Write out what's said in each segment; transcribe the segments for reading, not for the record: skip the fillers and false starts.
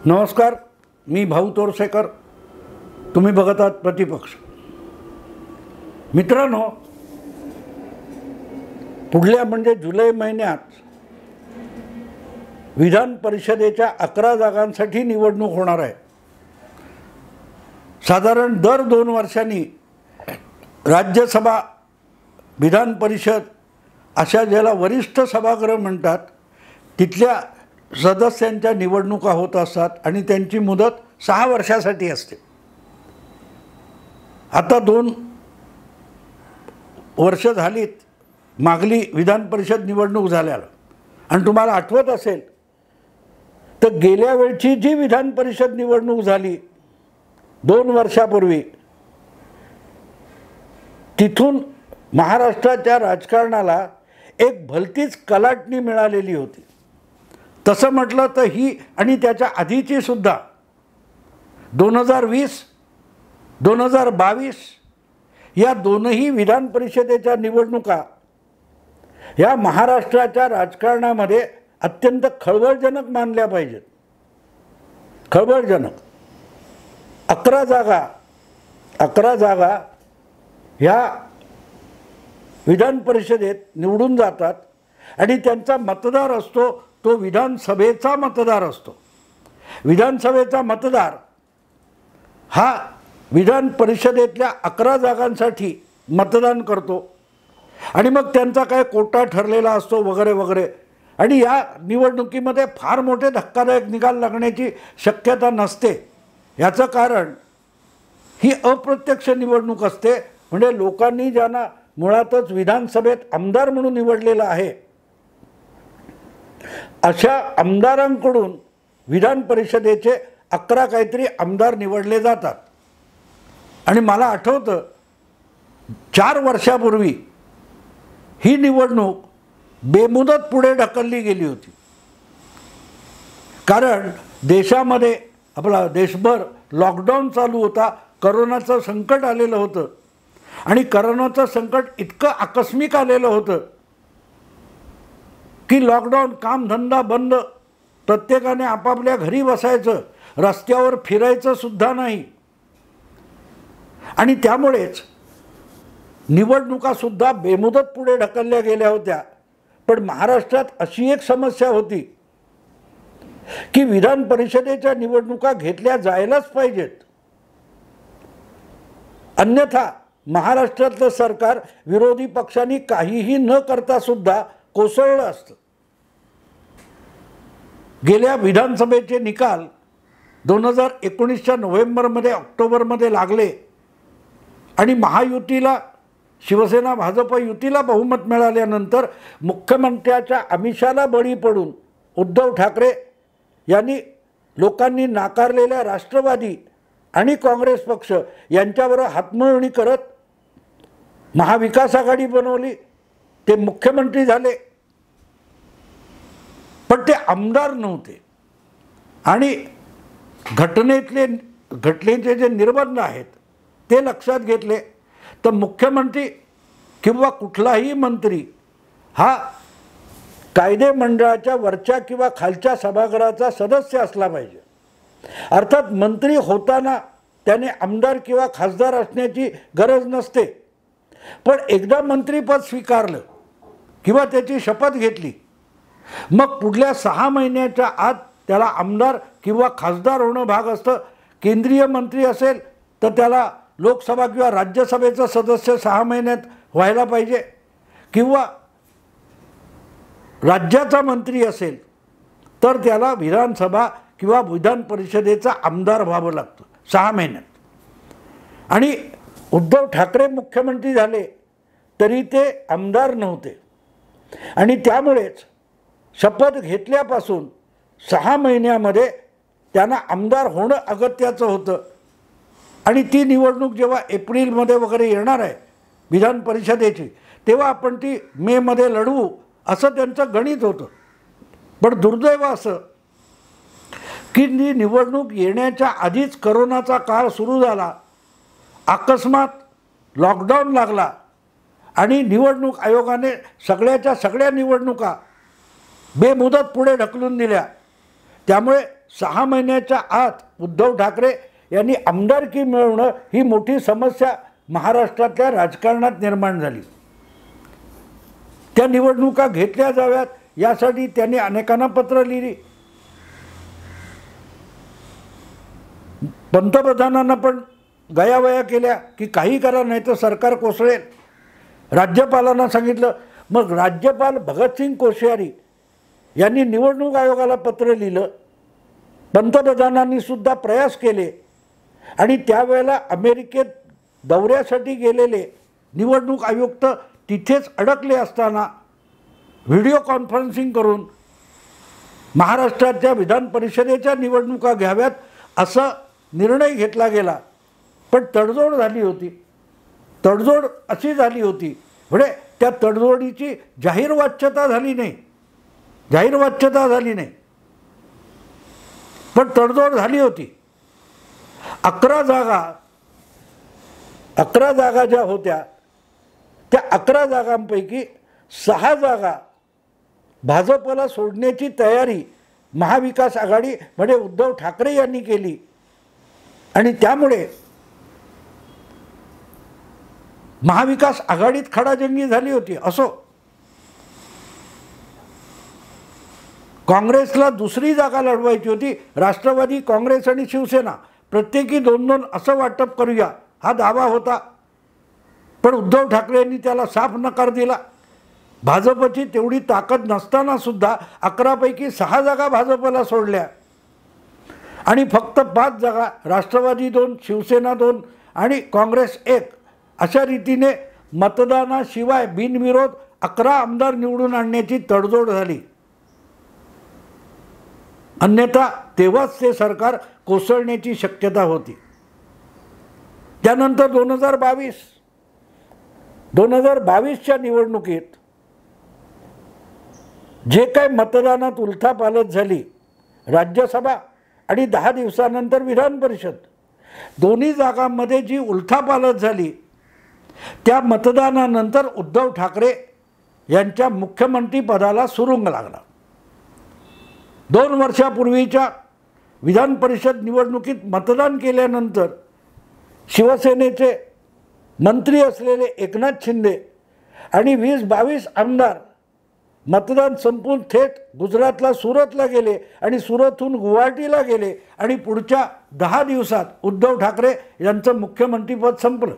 नमस्कार, मी भाऊ तोरसेकर. तुम्ही बघत आहात प्रतिपक्ष. मित्रांनो, पुढल्या म्हणजे जुलै महिन्यात विधान परिषदेच्या 11 जागांसाठी निवडणूक होणार आहे. साधारण दर 2 वर्षांनी राज्यसभा, विधान परिषद अशा ज्याला वरिष्ठ सभागृह म्हणतात तिथल्या सदस्यांच्या निवडणुका होत असतात आणि त्यांची मुदत 6 वर्षासाठी असते. आता 2 वर्ष झालीत मागली विधान परिषद निवडणूक झाल्याला. आणि तुम्हाला आठवत असेल तर गेल्या वेळची जी विधान परिषद निवडणूक झाली 2 वर्षापूर्वी, तिथून महाराष्ट्राच्या राजकारणाला एक भलतीच कलाटणी मिळालेली होती. तसं म्हटलं तर ही आणि त्याच्या आधीची सुद्धा 2020, 2022 या दोनही विधान परिषदेच्या निवडणुका या महाराष्ट्राच्या राजकारणामध्ये अत्यंत खळबळजनक मानल्या पाहिजेत. खळबळजनक. 11 जागा ह्या विधान परिषदेत निवडून जातात आणि त्यांचा मतदार असतो तो विधानसभेचा मतदार असतो. विधानसभेचा मतदार हा विधान परिषदेतल्या 11 जागांसाठी मतदान करतो आणि मग त्यांचा काय कोटा ठरलेला असतो वगैरे वगैरे. आणि या निवडणुकीमध्ये फार मोठे धक्कादायक निकाल लागण्याची शक्यता नसते. याचं कारण ही अप्रत्यक्ष निवडणूक असते. म्हणजे लोकांनी ज्यांना मुळातच विधानसभेत आमदार म्हणून निवडलेलं आहे अशा आमदारांकडून विधान परिषदेचे 11 काहीतरी आमदार निवडले जातात. आणि मला आठवतं 4 वर्षापूर्वी ही निवडणूक बेमुदत पुढे ढकलली गेली होती. कारण देशामध्ये आपला देशभर लॉकडाऊन चालू होता. करोनाचं संकट आलेलं होतं आणि करोनाचं संकट इतकं आकस्मिक आलेलं होतं की लॉकडाऊन, कामधंदा बंद, प्रत्येकाने आपापल्या घरी बसायचं, रस्त्यावर फिरायचं सुद्धा नाही. आणि त्यामुळेच निवडणुकासुद्धा बेमुदत पुढे ढकलल्या गेल्या होत्या. पण महाराष्ट्रात अशी एक समस्या होती की विधान परिषदेच्या निवडणुका घेतल्या जायलाच पाहिजेत, अन्यथा महाराष्ट्रातलं सरकार विरोधी पक्षांनी काहीही न करता सुद्धा कोसळलं असतं. गेल्या विधानसभेचे निकाल 2019च्या नोव्हेंबरमध्ये, ऑक्टोबरमध्ये लागले आणि महायुतीला, शिवसेना भाजप युतीला बहुमत मिळाल्यानंतर मुख्यमंत्र्याच्या आमिषाला बळी पडून उद्धव ठाकरे यांनी लोकांनी नाकारलेल्या राष्ट्रवादी आणि काँग्रेस पक्ष यांच्याबरोबर हातमिळवणी करत महाविकास आघाडी बनवली. ते मुख्यमंत्री झाले पण ते आमदार नव्हते. आणि घटनेचे जे निर्बंध आहेत ते लक्षात घेतले तर मुख्यमंत्री किंवा कुठलाही मंत्री हा कायदे मंडळाच्या वरच्या किंवा खालच्या सभागृहाचा सदस्य असला पाहिजे. अर्थात मंत्री होताना त्याने आमदार किंवा खासदार असण्याची गरज नसते. पण एकदा मंत्रीपद स्वीकारलं किंवा त्याची शपथ घेतली मग पुढल्या 6 महिन्याच्या आत त्याला आमदार किंवा खासदार होणं भाग असतं. केंद्रीय मंत्री असेल तर त्याला लोकसभा किंवा राज्यसभेचं सदस्य 6 महिन्यात व्हायला पाहिजे, किंवा राज्याचा मंत्री असेल तर त्याला विधानसभा किंवा विधान परिषदेचा आमदार व्हावं लागतं 6 महिन्यात. आणि उद्धव ठाकरे मुख्यमंत्री झाले तरी ते आमदार नव्हते आणि त्यामुळेच शपथ घेतल्यापासून 6 महिन्यामध्ये त्यांना आमदार होणं अगत्याचं होतं. आणि ती निवडणूक जेव्हा एप्रिलमध्ये वगैरे येणार आहे विधान परिषदेची, तेव्हा आपण ती मेमध्ये लढवू असं त्यांचं गणित होतं. पण दुर्दैव असं की निवडणूक येण्याच्या आधीच करोनाचा काळ सुरू झाला, अकस्मात लॉकडाऊन लागला आणि निवडणूक आयोगाने सगळ्या निवडणुका बेमुदत पुढे ढकलून दिल्या. त्यामुळे 6 महिन्याच्या आत उद्धव ठाकरे यांनी आमदारकी मिळवणं ही मोठी समस्या महाराष्ट्रातल्या राजकारणात निर्माण झाली. त्या निवडणुका घेतल्या जाव्यात यासाठी त्यांनी अनेकांना पत्र लिहिली. पंतप्रधानांना पण गयावया केल्या की काही करा नाही तर सरकार कोसळेल. राज्यपालांना सांगितलं. मग राज्यपाल भगतसिंग कोश्यारी यांनी निवडणूक आयोगाला पत्र लिहिलं. पंतप्रधानांनी सुद्धा प्रयास केले आणि त्यावेळेला अमेरिकेत दौऱ्यासाठी गेलेले निवडणूक आयुक्त तिथेच अडकले असताना व्हिडिओ कॉन्फरन्सिंग करून महाराष्ट्राच्या विधान परिषदेच्या निवडणुका घ्याव्यात असा निर्णय घेतला गेला. पण तडजोड झाली होती. तडजोड अशी झाली होती म्हणजे त्या तडजोडीची जाहीर वाच्यता झाली नाही. जाहीर वाच्यता झाली नाही पण तडजोड झाली होती. 11 जागा ज्या होत्या त्या 11 जागांपैकी 6 जागा भाजपला सोडण्याची तयारी महाविकास आघाडी म्हणजे उद्धव ठाकरे यांनी केली आणि त्यामुळे महाविकास आघाडीत खडाजंगी झाली होती. असो, काँग्रेसला दुसरी जागा लढवायची होती. राष्ट्रवादी, काँग्रेस आणि शिवसेना प्रत्येकी 2-2 असं वाटप करूया हा दावा होता. पण उद्धव ठाकरे यांनी त्याला साफ नकार दिला. भाजपची तेवढी ताकद नसताना सुद्धा 11 पैकी 6 जागा भाजपला सोडल्या आणि फक्त 5 जागा राष्ट्रवादी 2, शिवसेना 2 आणि काँग्रेस 1 अशा रीतीने मतदानाशिवाय बिनविरोध 11 आमदार निवडून आणण्याची तडजोड झाली. अन्यथा तेव्हाच ते सरकार कोसळण्याची शक्यता होती. त्यानंतर 2022च्या निवडणुकीत जे काही मतदानात उलथापालथ झाली, राज्यसभा आणि 10 दिवसानंतर विधान परिषद दोन्ही जागांमध्ये जी उलथापालथ झाली त्या मतदानानंतर उद्धव ठाकरे यांच्या मुख्यमंत्रीपदाला सुरुंग लागला. 2 वर्षापूर्वीच्या विधान परिषद निवडणुकीत मतदान केल्यानंतर शिवसेनेचे मंत्री असलेले एकनाथ शिंदे आणि 20-22 आमदार मतदान संपून थेट गुजरातला सुरतला गेले आणि सुरतहून गुवाहाटीला गेले आणि पुढच्या 10 दिवसात उद्धव ठाकरे यांचं मुख्यमंत्रीपद संपलं.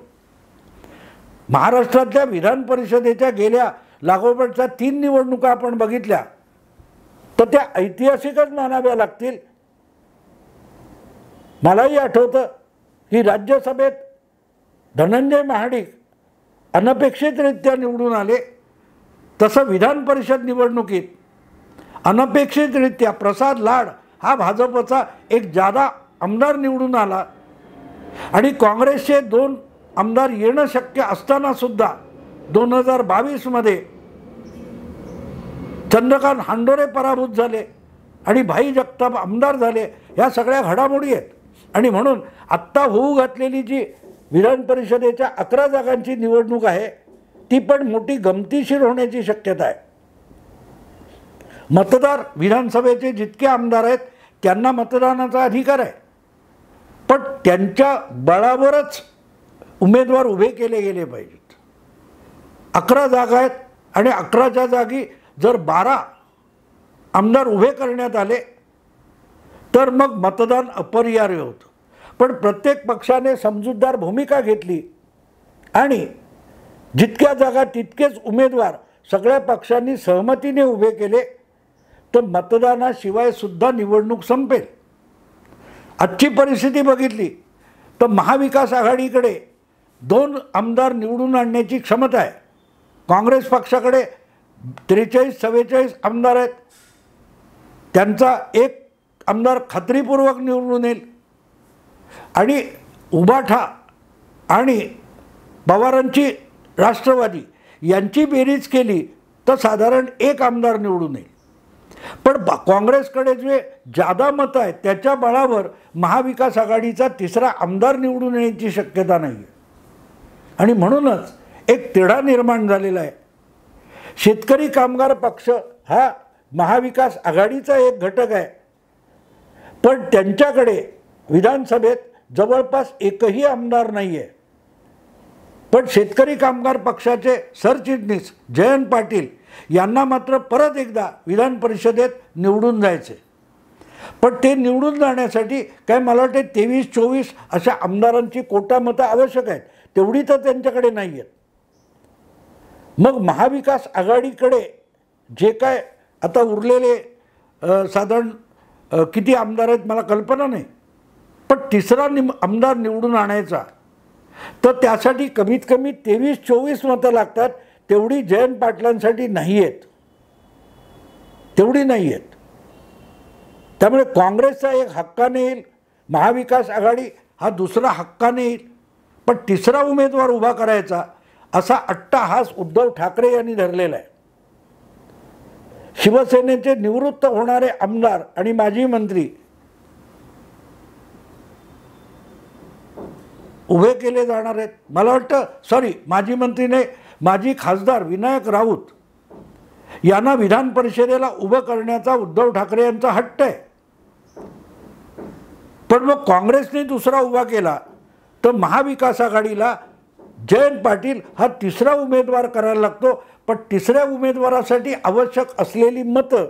महाराष्ट्रातल्या विधान परिषदेच्या गेल्या लागोपाठच्या 3 निवडणुका आपण बघितल्या तर त्या ऐतिहासिकच मानाव्या लागतील. मलाही आठवतं की राज्यसभेत धनंजय महाडिक अनपेक्षितरित्या निवडून आले. तसं विधान परिषद निवडणुकीत अनपेक्षितरित्या प्रसाद लाड हा भाजपचा एक जादा आमदार निवडून आला आणि काँग्रेसचे 2 आमदार येणं शक्य असताना सुद्धा 2022मध्ये चंद्रकांत हांडोरे पराभूत झाले आणि भाई जगताप आमदार झाले. ह्या सगळ्या घडामोडी आहेत आणि म्हणून आत्ता होऊ घातलेली जी विधान परिषदेच्या 11 जागांची निवडणूक आहे ती पण मोठी गमतीशीर होण्याची शक्यता आहे. मतदार विधानसभेचे जितके आमदार आहेत त्यांना मतदानाचा अधिकार आहे पण त्यांच्या बळावरच उमेदवार उभे केले गेले पाहिजेत. 11 जागा आहेत आणि 11च्या जागी जर 12 आमदार उभे करण्यात आले तर मग मतदान अपरिहार्य होतं. पण प्रत्येक पक्षाने समजूतदार भूमिका घेतली आणि जितक्या जागा तितकेच उमेदवार सगळ्या पक्षांनी सहमतीने उभे केले तर मतदानाशिवाय सुद्धा निवडणूक संपेल. आजची परिस्थिती बघितली तर महाविकास आघाडीकडे 2 आमदार निवडून आणण्याची क्षमता आहे. काँग्रेस पक्षाकडे 43-44 आमदार आहेत. त्यांचा 1 आमदार खात्रीपूर्वक निवडून येईल आणि उबाठा आणि पवारांची राष्ट्रवादी यांची बेरीज केली तर साधारण 1 आमदार निवडून येईल. पण काँग्रेसकडे जे जादा मतं आहेत त्याच्या बळावर महाविकास आघाडीचा 3रा आमदार निवडून येण्याची शक्यता नाही आहे आणि म्हणूनच एक तिढा निर्माण झालेला आहे. शेतकरी कामगार पक्ष हा महाविकास आघाडीचा एक घटक आहे पण त्यांच्याकडे विधानसभेत जवळपास एकही आमदार नाही आहे. पण शेतकरी कामगार पक्षाचे सरचिटणीस जयंत पाटील यांना मात्र परत एकदा विधान परिषदेत निवडून जायचे. पण ते निवडून जाण्यासाठी काय मला वाटते 23-24 अशा आमदारांची कोटा मतं आवश्यक आहेत. तेवढी तर त्यांच्याकडे नाही आहेत. मग महाविकास आघाडीकडे जे काय आता उरलेले साधारण किती आमदार आहेत मला कल्पना नाही, पण तिसरा आमदार निवडून आणायचा तर त्यासाठी कमीत कमी 23-24 मतं लागतात. तेवढी जयंत पाटलांसाठी नाही आहेत, तेवढी नाही आहेत. त्यामुळे काँग्रेसचा एक हक्काने येईल, महाविकास आघाडी हा दुसरा हक्काने येईल, पण तिसरा उमेदवार उभा करायचा असा अट्टाहास उद्धव ठाकरे यांनी धरलेला आहे. शिवसेनेचे निवृत्त होणारे आमदार आणि माजी मंत्री उभे केले जाणार आहेत. मला वाटतं माजी मंत्री नाही, माजी खासदार विनायक राऊत यांना विधान परिषदेला उभं करण्याचा उद्धव ठाकरे यांचा हट्ट आहे. पण मग काँग्रेसने दुसरा उभा केला तर महाविकास आघाडीला जयंत पाटील हा तिसरा उमेदवार करायला लागतो. पण तिसऱ्या उमेदवारासाठी आवश्यक असलेली मतं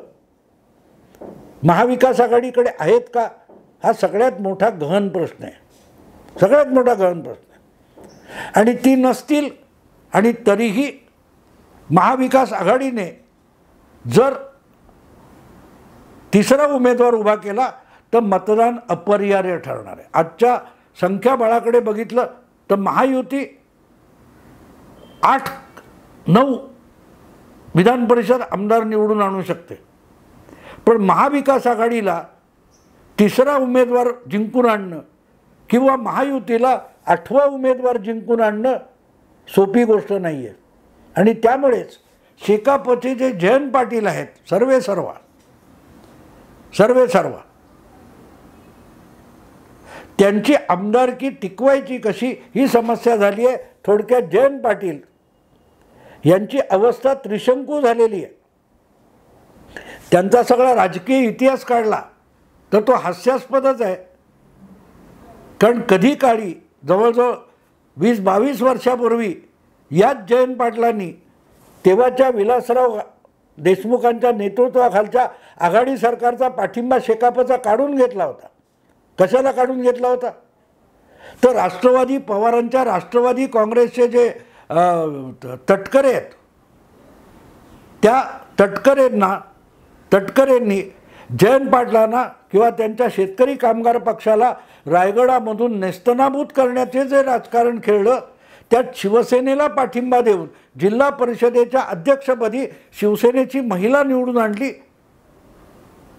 महाविकास आघाडीकडे आहेत का, हा सगळ्यात मोठा गहन प्रश्न आहे, सगळ्यात मोठा गहन प्रश्न आहे. आणि ती नसतील आणि तरीही महाविकास आघाडीने जर तिसरा उमेदवार उभा केला तर मतदान अपरिहार्य ठरणार आहे. आजच्या संख्याबळाकडे बघितलं तर महायुती 8-9 विधान परिषद आमदार निवडून आणू शकते. पण महाविकास आघाडीला तिसरा उमेदवार जिंकून आणणं किंवा महायुतीला 8वा उमेदवार जिंकून आणणं सोपी गोष्ट नाही आहे. आणि त्यामुळेच शेकापचे जे जयंत पाटील आहेत सर्वेसर्वा त्यांची आमदारकी टिकवायची कशी ही समस्या झाली आहे. थोडक्यात जयंत पाटील यांची अवस्था त्रिशंकू झालेली आहे. त्यांचा सगळा राजकीय इतिहास काढला तर तो हास्यास्पदच आहे. कारण कधी काळी जवळजवळ 20-22 वर्षापूर्वी याच जयंत पाटलांनी तेव्हाच्या विलासराव देशमुखांच्या नेतृत्वाखालच्या आघाडी सरकारचा पाठिंबा शेकापचा काढून घेतला होता. कशाला काढून घेतला होता तर राष्ट्रवादी पवारांच्या राष्ट्रवादी काँग्रेसचे जे तटकरे आहेत त्या तटकरेंनी जयंत पाटलांना किंवा त्यांच्या शेतकरी कामगार पक्षाला रायगडामधून नेस्तनाबूत करण्याचे जे राजकारण खेळलं त्यात शिवसेनेला पाठिंबा देऊन जिल्हा परिषदेच्या अध्यक्षपदी शिवसेनेची महिला निवडून आणली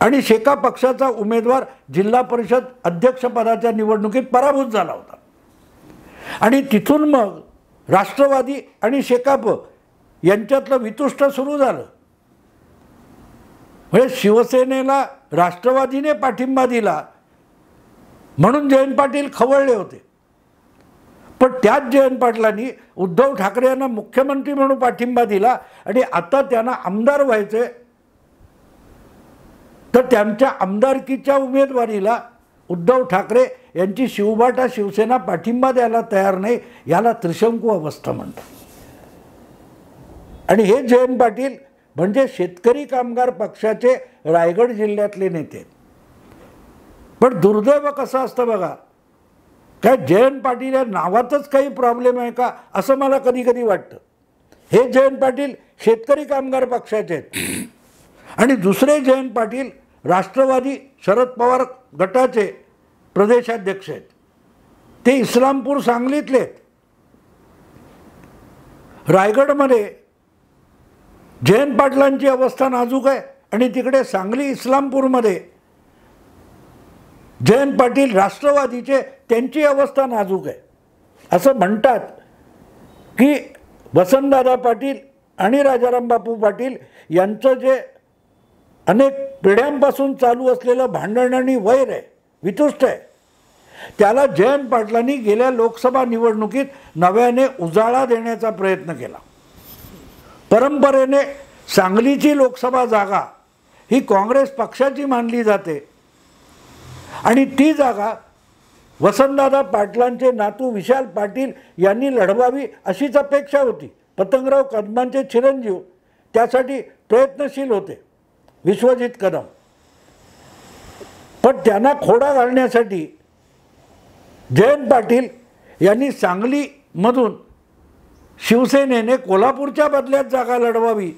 आणि शेका पक्षाचा उमेदवार जिल्हा परिषद अध्यक्षपदाच्या निवडणुकीत पराभूत झाला होता. आणि तिथून मग राष्ट्रवादी आणि शेकाप यांच्यातलं वितुष्ट सुरू झालं. म्हणजे शिवसेनेला राष्ट्रवादीने पाठिंबा दिला म्हणून जयंत पाटील खवळले होते. पण त्याच जयंत पाटलांनी उद्धव ठाकरे यांना मुख्यमंत्री म्हणून पाठिंबा दिला आणि आता त्यांना आमदार व्हायचे तर त्यांच्या आमदारकीच्या उमेदवारीला उद्धव ठाकरे यांची शिवबाटा शिवसेना पाठिंबा द्यायला तयार नाही. याला त्रिशंकू अवस्था म्हणतात. आणि हे जयंत पाटील म्हणजे शेतकरी कामगार पक्षाचे रायगड जिल्ह्यातले नेते. पण दुर्दैव कसं असतं बघा, काय जयंत पाटील या नावातच काही प्रॉब्लेम आहे का असं मला कधी कधी वाटतं. हे जयंत पाटील शेतकरी कामगार पक्षाचे आहेत आणि दुसरे जयंत पाटील राष्ट्रवादी शरद पवार गटाचे प्रदेशाध्यक्ष आहेत. ते इस्लामपूर सांगलीतले आहेत. रायगडमध्ये जयंत पाटलांची अवस्था नाजूक आहे आणि तिकडे सांगली इस्लामपूरमध्ये जयंत पाटील राष्ट्रवादीचे त्यांची अवस्था नाजूक आहे. असं म्हणतात की वसंतदादा पाटील आणि राजाराम बापू पाटील यांचं जे अनेक पिढ्यांपासून चालू असलेलं भांडण आणि वैर आहे, वितुष्ट आहे, त्याला जयंत पाटलांनी गेल्या लोकसभा निवडणुकीत नव्याने उजाळा देण्याचा प्रयत्न केला. परंपरेने सांगलीची लोकसभा जागा ही काँग्रेस पक्षाची मानली जाते आणि ती जागा वसंतदादा पाटलांचे नातू विशाल पाटील यांनी लढवावी अशीच अपेक्षा होती. पतंगराव कदमांचे चिरंजीव त्यासाठी प्रयत्नशील होते, विश्वजित कदम. पण त्यांना खोडा घालण्यासाठी जयंत पाटील यांनी सांगलीमधून शिवसेनेने कोल्हापूरच्या बदल्यात जागा लढवावी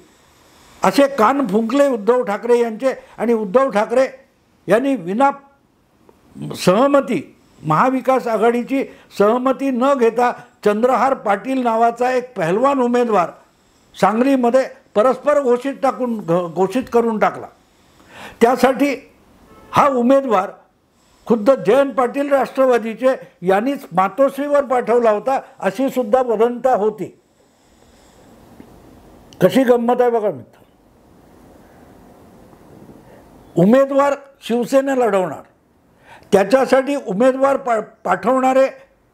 असे कान फुंकले उद्धव ठाकरे यांचे. आणि उद्धव ठाकरे यांनी विना सहमती, महाविकास आघाडीची सहमती न घेता चंद्रहार पाटील नावाचा एक पहलवान उमेदवार सांगलीमध्ये परस्पर घोषित करून टाकला. त्यासाठी हा उमेदवार खुद्द जयंत पाटील राष्ट्रवादीचे यांनीच मातोश्रीवर पाठवला होता अशी सुद्धा वदंता होती. कशी गंमत आहे बघा मित्र. उमेदवार शिवसेना लढवणार, त्याच्यासाठी उमेदवार पाठवणारे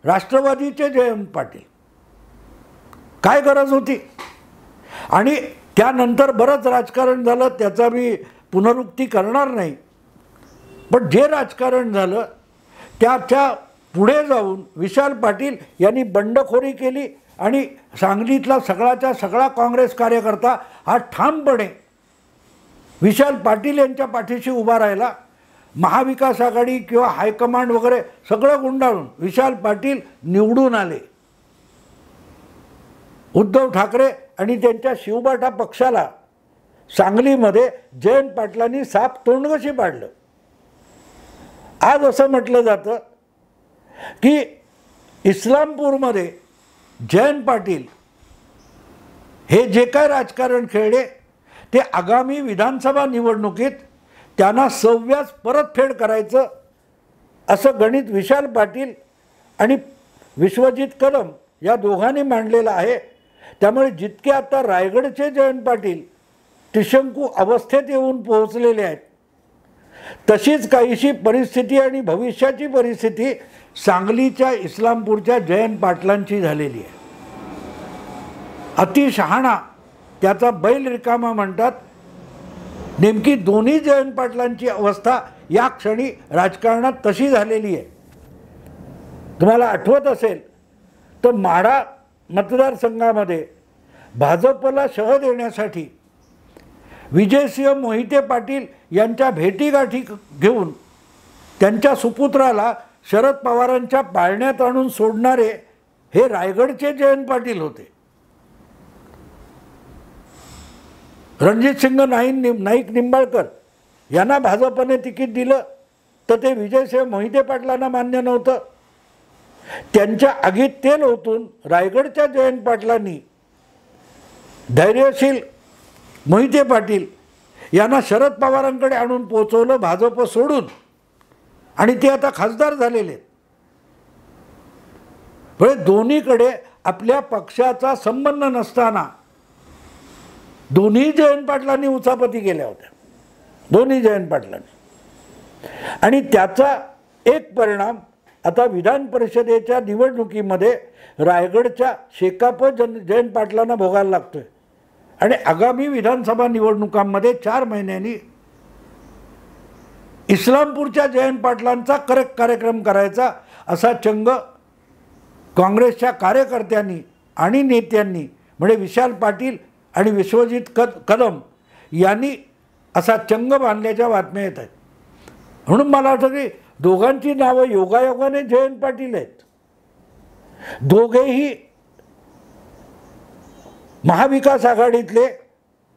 राष्ट्रवादीचे जयंत पाटील. काय गरज होती? आणि त्यानंतर बरंच राजकारण झालं, त्याचा मी पुनरुक्ती करणार नाही. पण जे राजकारण झालं त्याच्या पुढे जाऊन विशाल पाटील यांनी बंडखोरी केली आणि सांगलीतला सगळाच्या सगळा काँग्रेस कार्यकर्ता हा ठामपणे विशाल पाटील यांच्या पाठीशी उभा राहिला. महाविकास आघाडी किंवा हायकमांड वगैरे सगळं गुंडाळून विशाल पाटील निवडून आले. उद्धव ठाकरे आणि त्यांच्या शिवबाटा पक्षाला सांगलीमध्ये जयंत पाटलांनी साप तोंडघशी पाडलं. आज असं म्हटलं जातं की इस्लामपूरमध्ये जयंत पाटील हे जे काय राजकारण खेळले ते आगामी विधानसभा निवडणुकीत त्यांना सव्यास परतफेड करायचं असं गणित विशाल पाटील आणि विश्वजित कदम या दोघांनी मांडलेलं आहे. त्यामुळे जितके आता रायगडचे जयंत पाटील त्रिशंकू अवस्थेत येऊन पोहोचलेले आहेत, तशीच काहीशी परिस्थिती आणि भविष्याची परिस्थिती सांगलीच्या इस्लामपूरच्या जयंत पाटलांची झालेली आहे. अतिशहाणा त्याचा बैल रिकामा म्हणतात. नेमकी दोन्ही जयंत पाटलांची अवस्था या क्षणी राजकारणात तशी झालेली आहे. तुम्हाला आठवत असेल तर माढा मतदारसंघामध्ये भाजपला शह देण्यासाठी विजयसिंह मोहिते पाटील यांच्या भेटीगाठी घेऊन त्यांच्या सुपुत्राला शरद पवारांच्या पाळण्यात आणून सोडणारे हे रायगडचे जयंत पाटील होते. रणजितसिंह नाईक निंबाळकर यांना भाजपने तिकीट दिलं तर ते विजयसिंह मोहिते पाटलांना मान्य नव्हतं. त्यांच्या आगीत तेल ओतून रायगडच्या जयंत पाटलांनी धैर्यशील मोहिते पाटील यांना शरद पवारांकडे आणून पोचवलं भाजप सोडून, आणि ते आता खासदार झालेले. म्हणजे दोन्हीकडे आपल्या पक्षाचा संबंध नसताना दोन्ही जयंत पाटलांनी उचापती केल्या होत्या, दोन्ही जयंत पाटलांनी. आणि त्याचा एक परिणाम आता विधान परिषदेच्या निवडणुकीमध्ये रायगडच्या शेकाप जयंत पाटलांना भोगायला लागतोय. आणि आगामी विधानसभा निवडणुकांमध्ये 4 महिन्यांनी इस्लामपूरच्या जयंत पाटलांचा कार्यक्रम करायचा असा चंग काँग्रेसच्या कार्यकर्त्यांनी आणि नेत्यांनी म्हणजे विशाल पाटील आणि विश्वजित कदम यांनी असा चंग बांधल्याच्या बातम्या येत आहेत. म्हणून मला वाटतं की दोघांची नावं योगायोगाने जयंत पाटील आहेत. दोघेही महाविकास आघाडीतले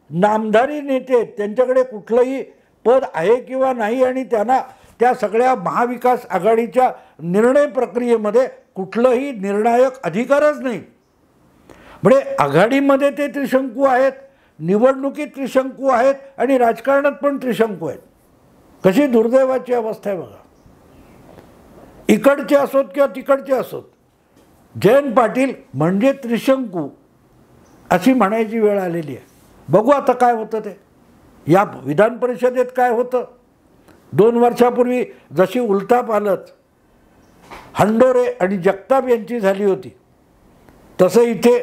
नामधारी नेते आहेत, त्यांच्याकडे कुठलंही पद आहे किंवा नाही आणि त्यांना त्या सगळ्या महाविकास आघाडीच्या निर्णय प्रक्रियेमध्ये कुठलंही निर्णायक अधिकारच नाही. म्हणजे आघाडीमध्ये ते त्रिशंकू आहेत, निवडणुकीत त्रिशंकू आहेत आणि राजकारणात पण त्रिशंकू आहेत. कशी दुर्दैवाची अवस्था आहे बघा. इकडचे असोत किंवा तिकडचे असोत, जयंत पाटील म्हणजे त्रिशंकू अशी म्हणायची वेळ आलेली आहे. बघू आता काय होतं ते. या विधान परिषदेत काय होतं. 2 वर्षापूर्वी जशी उलथापालथ हंडोरे आणि जगताप यांची झाली होती, तसं इथे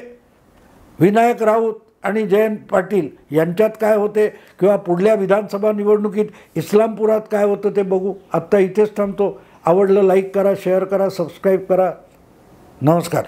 विनायक राऊत आणि जयंत पाटील यांच्यात काय होते किंवा पुढल्या विधानसभा निवडणुकीत इस्लामपुरात काय होतं ते बघू. आत्ता इथेच थांबतो. आवडलं लाईक करा, शेअर करा, सबस्क्राईब करा. नमस्कार.